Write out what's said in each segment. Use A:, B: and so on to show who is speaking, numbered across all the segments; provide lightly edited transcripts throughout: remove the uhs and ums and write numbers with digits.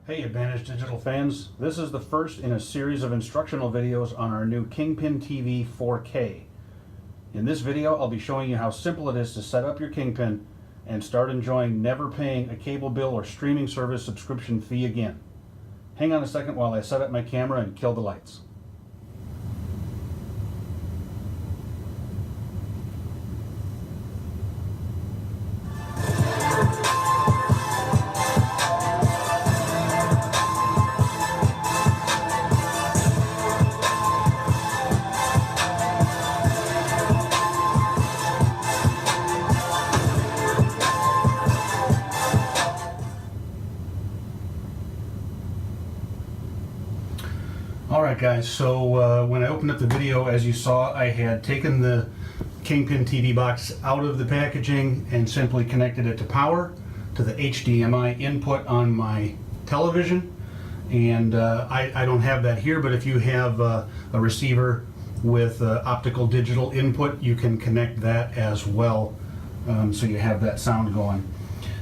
A: Hey AdVantage Digital fans, this is the first in a series of instructional videos on our new KingpinTV4K. In this video I'll be showing you how simple it is to set up your Kingpin and start enjoying never paying a cable bill or streaming service subscription fee again. Hang on a second while I set up my camera and kill the lights. Alright guys, so when I opened up the video, as you saw, I had taken the Kingpin TV box out of the packaging and simply connected it to power, to the HDMI input on my television. And I don't have that here, but if you have a receiver with optical digital input, you can connect that as well, so you have that sound going.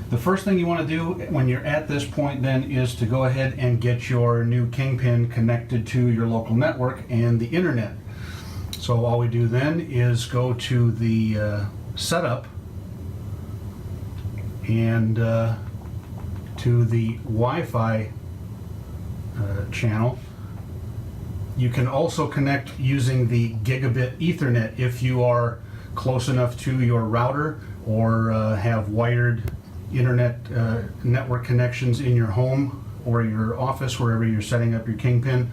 A: The first thing you want to do when you're at this point then is to go ahead and get your new Kingpin connected to your local network and the internet. So all we do then is go to the setup and to the Wi-Fi channel. You can also connect using the gigabit Ethernet if you are close enough to your router or have wired internet network connections in your home or your office, wherever you're setting up your Kingpin.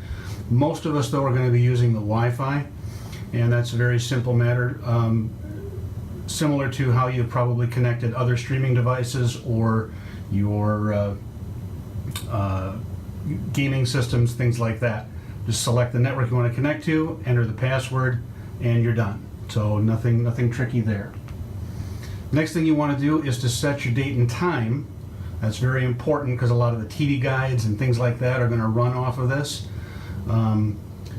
A: Most of us though are going to be using the Wi-Fi, and that's a very simple matter, similar to how you've probably connected other streaming devices or your gaming systems, things like that. Just select the network you want to connect to, enter the password, and you're done. So nothing tricky there. Next thing you want to do is to set your date and time. That's very important because a lot of the TV guides and things like that are going to run off of this.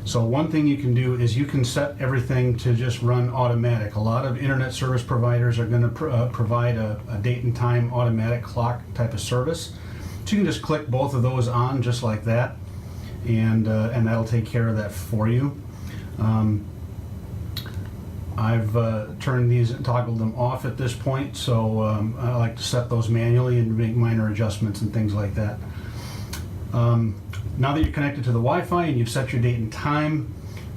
A: So one thing you can do is you can set everything to just run automatic. A lot of internet service providers are going to provide a date and time automatic clock type of service. So you can just click both of those on just like that, and that'll take care of that for you. I've turned these and toggled them off at this point, so I like to set those manually and make minor adjustments and things like that. Now that you're connected to the Wi-Fi and you've set your date and time,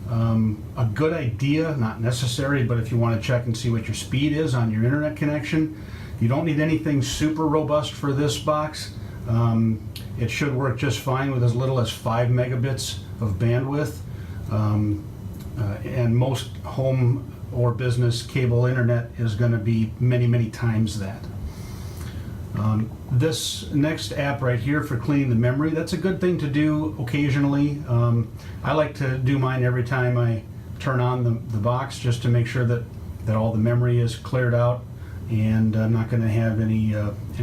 A: a good idea, not necessary, but if you want to check and see what your speed is on your internet connection, you don't need anything super robust for this box. It should work just fine with as little as 5 megabits of bandwidth, and most home or business cable internet is going to be many times that. This next app right here for cleaning the memory, that's a good thing to do occasionally. I like to do mine every time I turn on the box, just to make sure that all the memory is cleared out and I'm not going to have any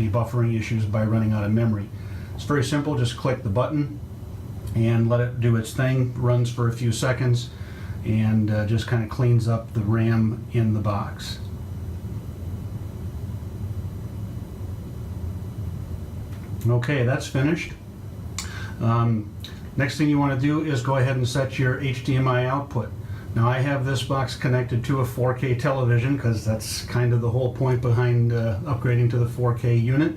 A: buffering issues by running out of memory. It's very simple. Just click the button and let it do its thing. Runs for a few seconds and just kind of cleans up the RAM in the box. Okay, that's finished. Next thing you want to do is go ahead and set your HDMI output. Now I have this box connected to a 4K television because that's kind of the whole point behind upgrading to the 4K unit.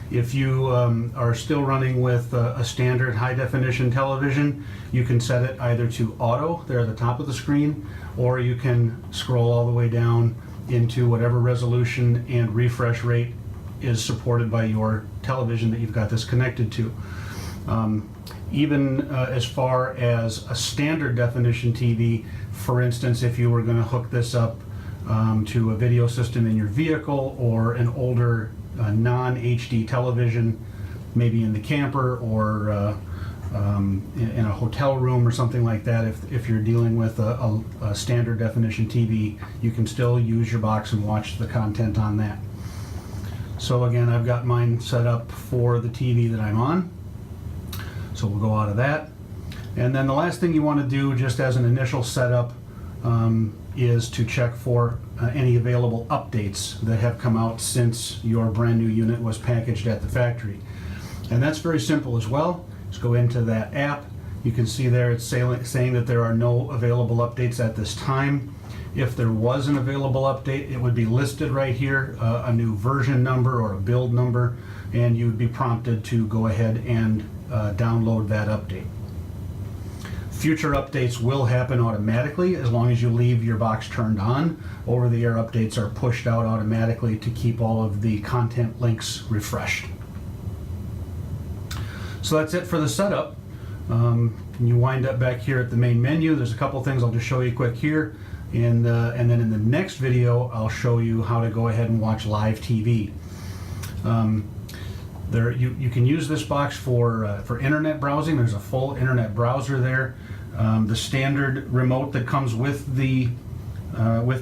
A: If you are still running with a standard high definition television, you can set it either to auto there at the top of the screen, or you can scroll all the way down into whatever resolution and refresh rate is supported by your television that you've got this connected to. Even as far as a standard definition TV, for instance, if you were going to hook this up to a video system in your vehicle or an older non-HD television, maybe in the camper or in a hotel room or something like that, if you're dealing with a standard definition TV, you can still use your box and watch the content on that. So again, I've got mine set up for the TV that I'm on. So we'll go out of that. And then the last thing you want to do just as an initial setup is to check for any available updates that have come out since your brand new unit was packaged at the factory. And that's very simple as well. Just go into that app. You can see there it's saying that there are no available updates at this time. If there was an available update, it would be listed right here, a new version number or a build number, and you would be prompted to go ahead and download that update. Future updates will happen automatically as long as you leave your box turned on. Over-the-air updates are pushed out automatically to keep all of the content links refreshed. So that's it for the setup. You wind up back here at the main menu. There's a couple things I'll just show you quick here, and then in the next video I'll show you how to go ahead and watch live TV. You can use this box for internet browsing. There's a full internet browser there. The standard remote that comes with the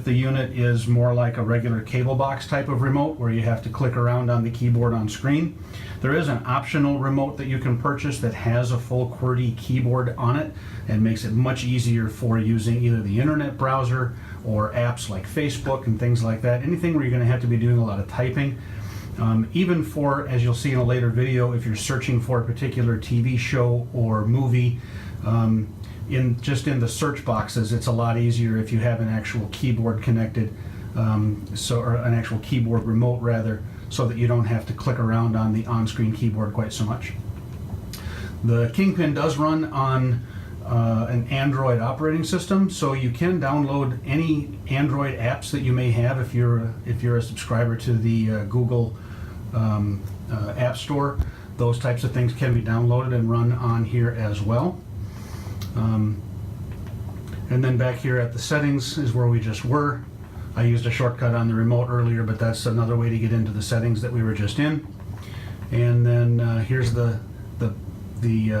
A: unit is more like a regular cable box type of remote where you have to click around on the keyboard on screen. There is an optional remote that you can purchase that has a full QWERTY keyboard on it and makes it much easier for using either the internet browser or apps like Facebook and things like that. Anything where you're going to have to be doing a lot of typing. Even for, as you'll see in a later video, if you're searching for a particular TV show or movie, just in the search boxes, it's a lot easier if you have an actual keyboard connected, or an actual keyboard remote rather, so that you don't have to click around on the on-screen keyboard quite so much. The Kingpin does run on an Android operating system, so you can download any Android apps that you may have if you're a subscriber to the Google App Store. Those types of things can be downloaded and run on here as well. And then back here at the settings is where we just were. I used a shortcut on the remote earlier, but that's another way to get into the settings that we were just in. And then here's the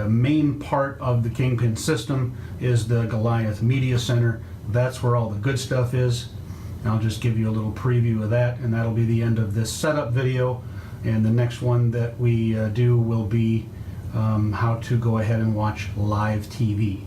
A: main part of the Kingpin system is the Goliath Media Center. That's where all the good stuff is. And I'll just give you a little preview of that, and that'll be the end of this setup video. And the next one that we do will be how to go ahead and watch live TV.